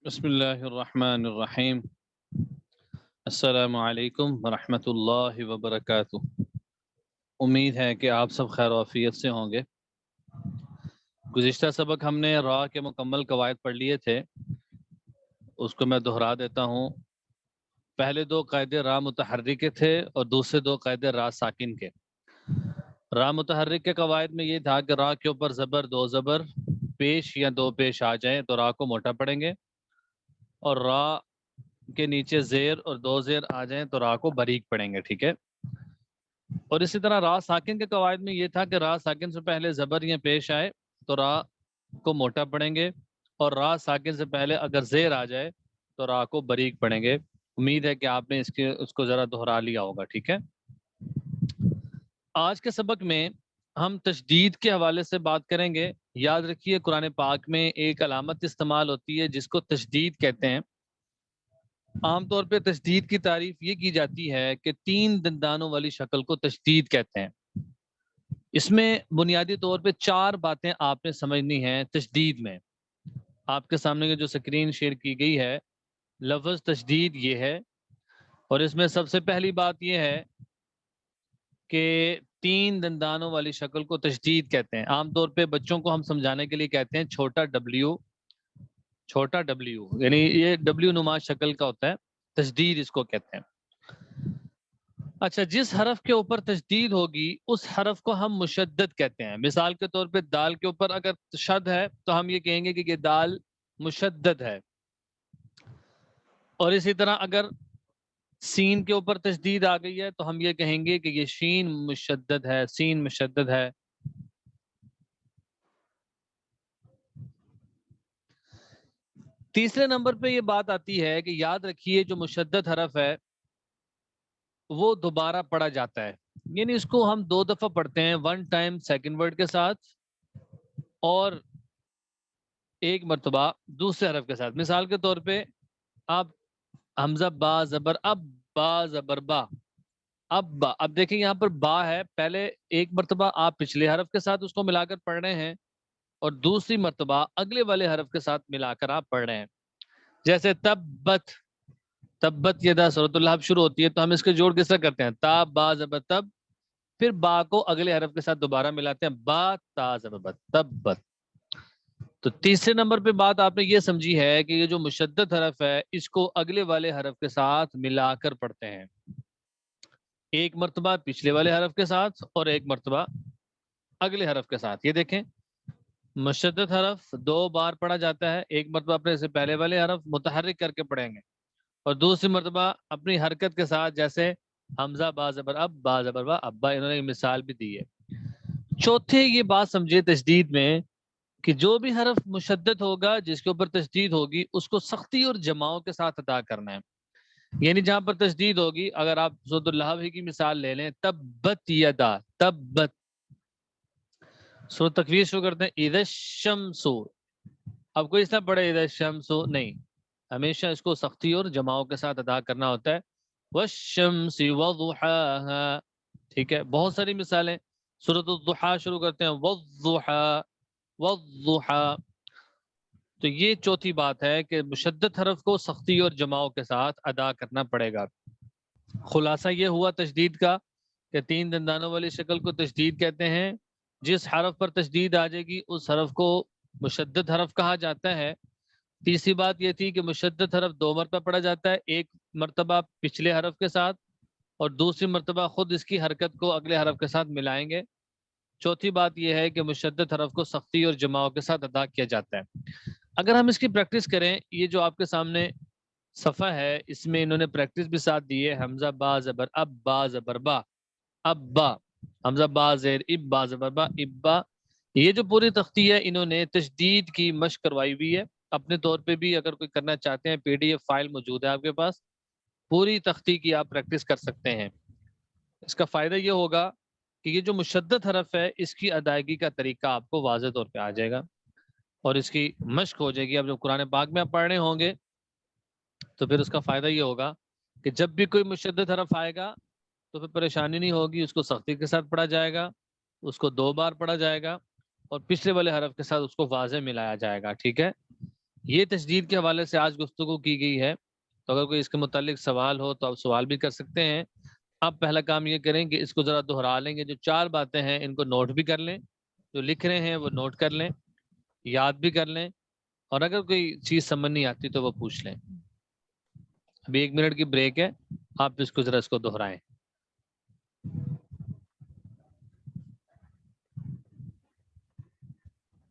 بسم اللہ الرحمن الرحیم۔ السلام علیکم ورحمۃ اللہ وبرکاتہ۔ امید ہے کہ آپ سب خیر و عافیت سے ہوں گے۔ گزشتہ سبق ہم نے را کے مکمل قواعد پڑھ لیے تھے، اس کو میں دہرا دیتا ہوں۔ پہلے دو قاعدے را متحرک کے تھے اور دوسرے دو قاعدے را ساکن کے۔ را متحرک کے قواعد میں یہ تھا کہ را کے اوپر زبر دو زبر پیش یا دو پیش آ جائیں تو را کو موٹا پڑھیں گے، اور را کے نیچے زیر اور دو زیر آ جائیں تو را کو باریک پڑھیں گے، ٹھیک ہے۔ اور اسی طرح را ساکن کے قواعد میں یہ تھا کہ را ساکن سے پہلے زبر یا پیش آئے تو را کو موٹا پڑھیں گے، اور را ساکن سے پہلے اگر زیر آ جائے تو را کو باریک پڑھیں گے۔ امید ہے کہ آپ نے اس کو ذرا دہرا لیا ہوگا، ٹھیک ہے۔ آج کے سبق میں ہم تشدید کے حوالے سے بات کریں گے۔ یاد رکھیے قرآن پاک میں ایک علامت استعمال ہوتی ہے جس کو تشدید کہتے ہیں۔ عام طور پہ تشدید کی تعریف یہ کی جاتی ہے کہ تین دندانوں والی شکل کو تشدید کہتے ہیں۔ اس میں بنیادی طور پہ چار باتیں آپ نے سمجھنی ہیں تشدید میں۔ آپ کے سامنے جو سکرین شیئر کی گئی ہے، لفظ تشدید یہ ہے، اور اس میں سب سے پہلی بات یہ ہے کہ تین دندانوں والی شکل کو تشدید کہتے ہیں۔ عام طور پہ بچوں کو ہم سمجھانے کے لیے کہتے ہیں چھوٹا ڈبلیو، چھوٹا ڈبلیو، یعنی یہ ڈبلیو نما شکل کا ہوتا ہے، تشدید اس کو کہتے ہیں۔ اچھا، جس حرف کے اوپر تشدید ہوگی اس حرف کو ہم مشدد کہتے ہیں۔ مثال کے طور پہ دال کے اوپر اگر شد ہے تو ہم یہ کہیں گے کہ یہ دال مشدد ہے، اور اسی طرح اگر سین کے اوپر تشدید آ گئی ہے تو ہم یہ کہیں گے کہ یہ شین مشدد ہے، سین مشدد ہے۔ تیسرے نمبر پہ یہ بات آتی ہے کہ یاد رکھیے جو مشدد حرف ہے وہ دوبارہ پڑھا جاتا ہے، یعنی اس کو ہم دو دفعہ پڑھتے ہیں، ون ٹائم سیکنڈ ورڈ کے ساتھ اور ایک مرتبہ دوسرے حرف کے ساتھ۔ مثال کے طور پہ آپ حمزہ با زبر اب، با زبر با، اب با، اب دیکھیں یہاں پر با ہے، پہلے ایک مرتبہ آپ پچھلے حرف کے ساتھ اس کو ملا کر پڑھ رہے ہیں اور دوسری مرتبہ اگلے والے حرف کے ساتھ ملا کر آپ پڑھ رہے ہیں۔ جیسے تبت، تبت یدا سورۃ الحب شروع ہوتی ہے تو ہم اس کے جوڑ کس طرح کرتے ہیں؟ تا با زبر تب، پھر با کو اگلے حرف کے ساتھ دوبارہ ملاتے ہیں، با تا زبر بت، تبت۔ تو تیسرے نمبر پہ بات آپ نے یہ سمجھی ہے کہ یہ جو مشدد حرف ہے اس کو اگلے والے حرف کے ساتھ ملا کر پڑھتے ہیں، ایک مرتبہ پچھلے والے حرف کے ساتھ اور ایک مرتبہ اگلے حرف کے ساتھ۔ یہ دیکھیں مشدد حرف دو بار پڑھا جاتا ہے، ایک مرتبہ اپنے سے پہلے والے حرف متحرک کر کے پڑھیں گے اور دوسری مرتبہ اپنی حرکت کے ساتھ، جیسے حمزہ با زبر اب، با زبر با ابا، انہوں نے مثال بھی دی ہے۔ چوتھے یہ بات سمجھے تشدید میں کہ جو بھی حرف مشدد ہوگا، جس کے اوپر تشدید ہوگی، اس کو سختی اور جماؤں کے ساتھ ادا کرنا ہے۔ یعنی جہاں پر تشدید ہوگی، اگر آپ سورۃ الحب ہی کی مثال لے لیں، تبت یدا، تبت، سورۃ تکویر شروع کرتے ہیں اذا الشمس، اب کوئی اس طرح پڑھے اذا الشمس نہیں، ہمیشہ اس کو سختی اور جماؤں کے ساتھ ادا کرنا ہوتا ہے۔ والشمس وضحاها، ٹھیک ہے، بہت ساری مثالیں۔ سورۃ الضحیٰ شروع کرتے ہیں والضحیٰ، والضحیٰ۔ تو یہ چوتھی بات ہے کہ مشدد حرف کو سختی اور جماؤں کے ساتھ ادا کرنا پڑے گا۔ خلاصہ یہ ہوا تشدید کا کہ تین دندانوں والی شکل کو تشدید کہتے ہیں۔ جس حرف پر تشدید آ جائے گی اس حرف کو مشدد حرف کہا جاتا ہے۔ تیسری بات یہ تھی کہ مشدد حرف دو مرتبہ پڑھا جاتا ہے، ایک مرتبہ پچھلے حرف کے ساتھ اور دوسری مرتبہ خود اس کی حرکت کو اگلے حرف کے ساتھ ملائیں گے۔ چوتھی بات یہ ہے کہ مشدد حرف کو سختی اور جماؤں کے ساتھ ادا کیا جاتا ہے۔ اگر ہم اس کی پریکٹس کریں، یہ جو آپ کے سامنے صفحہ ہے اس میں انہوں نے پریکٹس بھی ساتھ دی ہے۔ حمزہ با زبر اب، با زبر با اب با، حمزہ با زیر اب، با زبر با ابا۔ یہ جو پوری تختی ہے انہوں نے تشدید کی مشق کروائی ہوئی ہے۔ اپنے طور پہ بھی اگر کوئی کرنا چاہتے ہیں، پی ڈی ایف فائل موجود ہے آپ کے پاس، پوری تختی کی آپ پریکٹس کر سکتے ہیں۔ اس کا فائدہ یہ ہوگا کہ یہ جو مشدد حرف ہے اس کی ادائیگی کا طریقہ آپ کو واضح طور پہ آ جائے گا اور اس کی مشق ہو جائے گی۔ اب جب قرآن پاک میں آپ پڑھ رہے ہوں گے تو پھر اس کا فائدہ یہ ہوگا کہ جب بھی کوئی مشدد حرف آئے گا تو پھر پریشانی نہیں ہوگی، اس کو سختی کے ساتھ پڑھا جائے گا، اس کو دو بار پڑھا جائے گا اور پچھلے والے حرف کے ساتھ اس کو واضح ملایا جائے گا، ٹھیک ہے۔ یہ تشدید کے حوالے سے آج گفتگو کی گئی ہے، تو اگر کوئی اس کے متعلق سوال ہو تو آپ سوال بھی کر سکتے ہیں۔ آپ پہلا کام یہ کریں کہ اس کو ذرا دہرا لیں گے، جو 4 باتیں ہیں ان کو نوٹ بھی کر لیں، جو لکھ رہے ہیں وہ نوٹ کر لیں، یاد بھی کر لیں، اور اگر کوئی چیز سمجھ نہیں آتی تو وہ پوچھ لیں۔ ابھی 1 منٹ کی بریک ہے، آپ اس کو ذرا اس کو دہرائیں۔